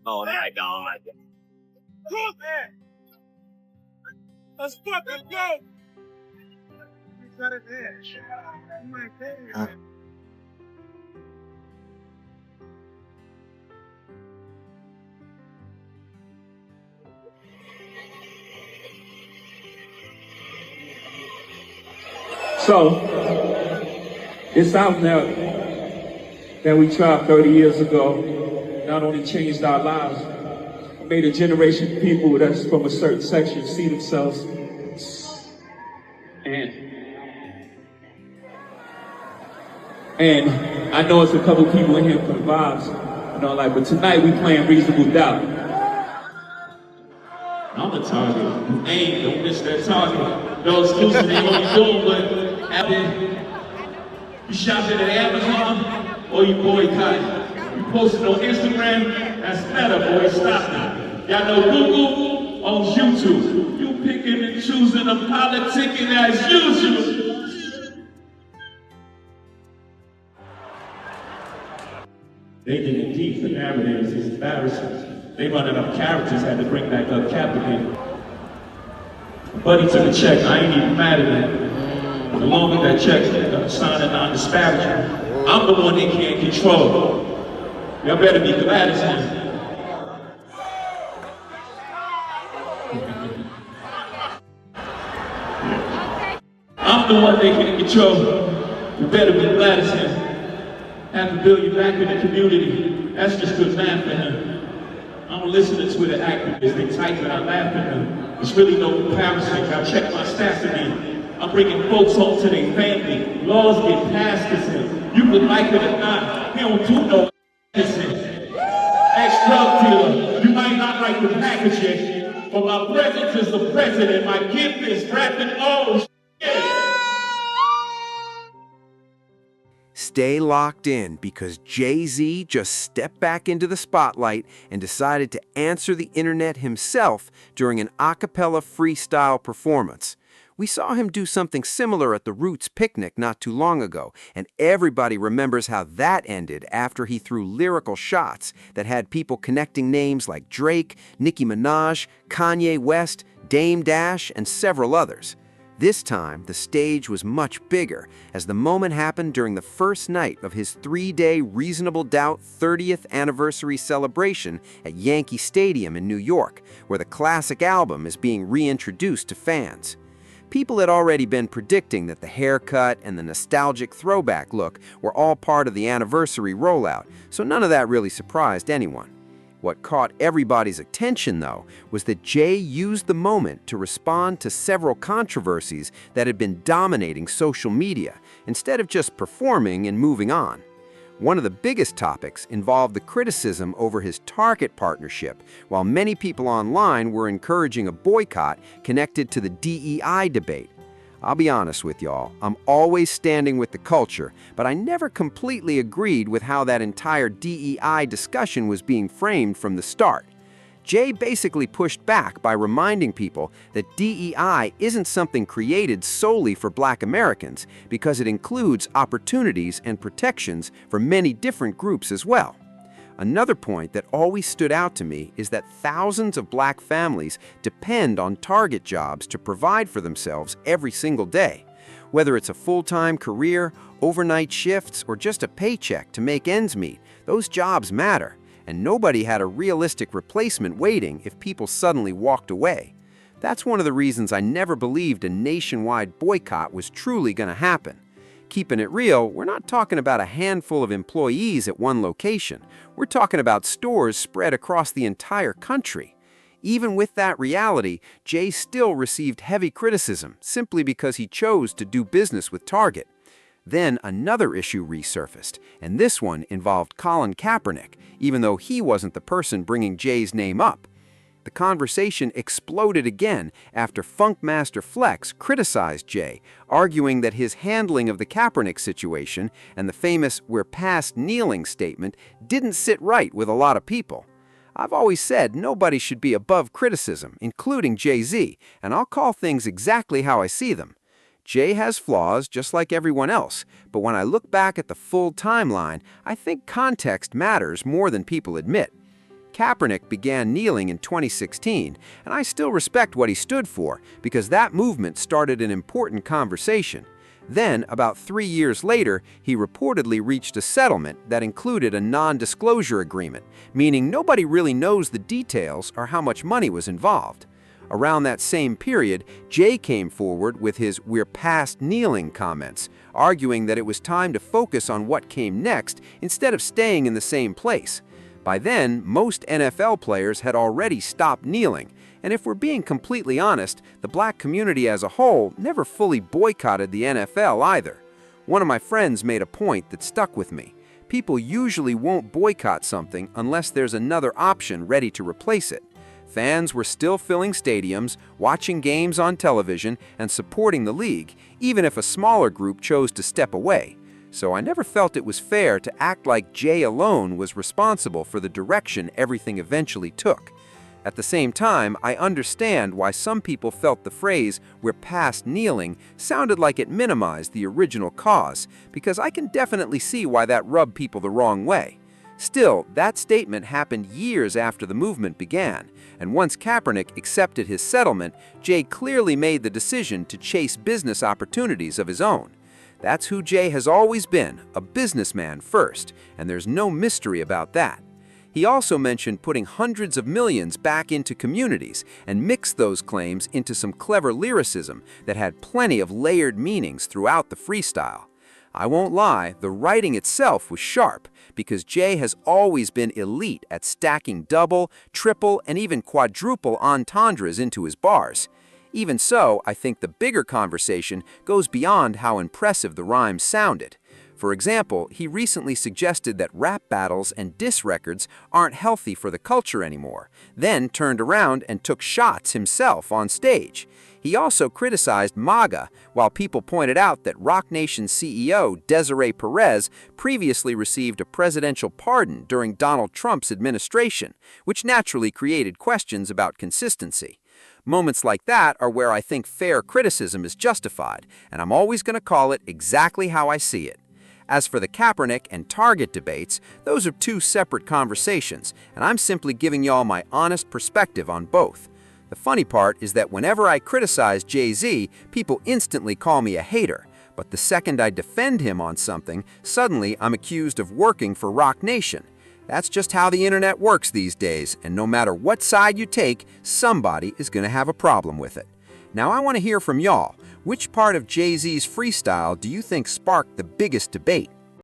Oh my God. Let's fucking go. We got it there. Oh my God. So, it's out now that we tried 30 years ago, not only changed our lives, but made a generation of people that's from a certain section see themselves. And I know it's a couple people in here for the vibes, but tonight we playing Reasonable Doubt. I'm a target. Aim, don't miss that target. No excuses, ain't gonna be doing, but after you shopping at Amazon or you boycott. You posting on Instagram, that's meta, boy, stop it. Y'all know Google owns YouTube. You picking and choosing and politicking as usual. They didn't deep for narratives, it's embarrassing. They running up characters, had to bring back up Kaepernick. Buddy took a check, I ain't even mad at that. Along with that check, signing non-disparaging. I'm the one they can't control. Y'all better be glad as him. I'm the one they can't control. You better be glad as him. Have to build you back in the community. That's just good math for him. I don't listen to Twitter activists. They type and I laugh at them. There's really no comparison. I check my stats again. I'm bringing folks home to their family. Laws get passed as him. You could like it or not. He don't do no listen. Ex-drug dealer. You might not like the packaging, but my presence is the president. My gift is rapping all shit. Stay locked in because Jay-Z just stepped back into the spotlight and decided to answer the internet himself during an a cappella freestyle performance. We saw him do something similar at the Roots picnic not too long ago, and everybody remembers how that ended after he threw lyrical shots that had people connecting names like Drake, Nicki Minaj, Kanye West, Dame Dash, and several others. This time, the stage was much bigger, as the moment happened during the first night of his 3-day Reasonable Doubt 30th anniversary celebration at Yankee Stadium in New York, where the classic album is being reintroduced to fans. People had already been predicting that the haircut and the nostalgic throwback look were all part of the anniversary rollout, so none of that really surprised anyone. What caught everybody's attention, though, was that Jay used the moment to respond to several controversies that had been dominating social media, instead of just performing and moving on. One of the biggest topics involved the criticism over his Target partnership, while many people online were encouraging a boycott connected to the DEI debate. I'll be honest with y'all, I'm always standing with the culture, but I never completely agreed with how that entire DEI discussion was being framed from the start. Jay basically pushed back by reminding people that DEI isn't something created solely for Black Americans, because it includes opportunities and protections for many different groups as well. Another point that always stood out to me is that thousands of Black families depend on Target jobs to provide for themselves every single day. Whether it's a full-time career, overnight shifts, or just a paycheck to make ends meet, those jobs matter, and nobody had a realistic replacement waiting if people suddenly walked away. That's one of the reasons I never believed a nationwide boycott was truly going to happen. Keeping it real, we're not talking about a handful of employees at one location. We're talking about stores spread across the entire country. Even with that reality, Jay still received heavy criticism simply because he chose to do business with Target. Then another issue resurfaced, and this one involved Colin Kaepernick, even though he wasn't the person bringing Jay's name up. The conversation exploded again after Funkmaster Flex criticized Jay, arguing that his handling of the Kaepernick situation and the famous "we're past kneeling" statement didn't sit right with a lot of people. I've always said nobody should be above criticism, including Jay-Z, and I'll call things exactly how I see them. Jay has flaws just like everyone else, but when I look back at the full timeline, I think context matters more than people admit. Kaepernick began kneeling in 2016, and I still respect what he stood for because that movement started an important conversation. Then, about 3 years later, he reportedly reached a settlement that included a non-disclosure agreement, meaning nobody really knows the details or how much money was involved. Around that same period, Jay came forward with his "we're past kneeling" comments, arguing that it was time to focus on what came next instead of staying in the same place. By then, most NFL players had already stopped kneeling, and if we're being completely honest, the black community as a whole never fully boycotted the NFL either. One of my friends made a point that stuck with me. People usually won't boycott something unless there's another option ready to replace it. Fans were still filling stadiums, watching games on television, and supporting the league, even if a smaller group chose to step away. So I never felt it was fair to act like Jay alone was responsible for the direction everything eventually took. At the same time, I understand why some people felt the phrase "we're past kneeling" sounded like it minimized the original cause, because I can definitely see why that rubbed people the wrong way. Still, that statement happened years after the movement began, and once Kaepernick accepted his settlement, Jay clearly made the decision to chase business opportunities of his own. That's who Jay has always been, a businessman first, and there's no mystery about that. He also mentioned putting hundreds of millions back into communities and mixed those claims into some clever lyricism that had plenty of layered meanings throughout the freestyle. I won't lie, the writing itself was sharp, because Jay has always been elite at stacking double, triple, and even quadruple entendres into his bars. Even so, I think the bigger conversation goes beyond how impressive the rhymes sounded. For example, he recently suggested that rap battles and diss records aren't healthy for the culture anymore, then turned around and took shots himself on stage. He also criticized MAGA, while people pointed out that Roc Nation CEO Desiree Perez previously received a presidential pardon during Donald Trump's administration, which naturally created questions about consistency. Moments like that are where I think fair criticism is justified, and I'm always going to call it exactly how I see it. As for the Kaepernick and Target debates, those are two separate conversations, and I'm simply giving y'all my honest perspective on both. The funny part is that whenever I criticize Jay-Z, people instantly call me a hater, but the second I defend him on something, suddenly I'm accused of working for Roc Nation. That's just how the internet works these days, and no matter what side you take, somebody is going to have a problem with it. Now I want to hear from y'all. Which part of Jay-Z's freestyle do you think sparked the biggest debate?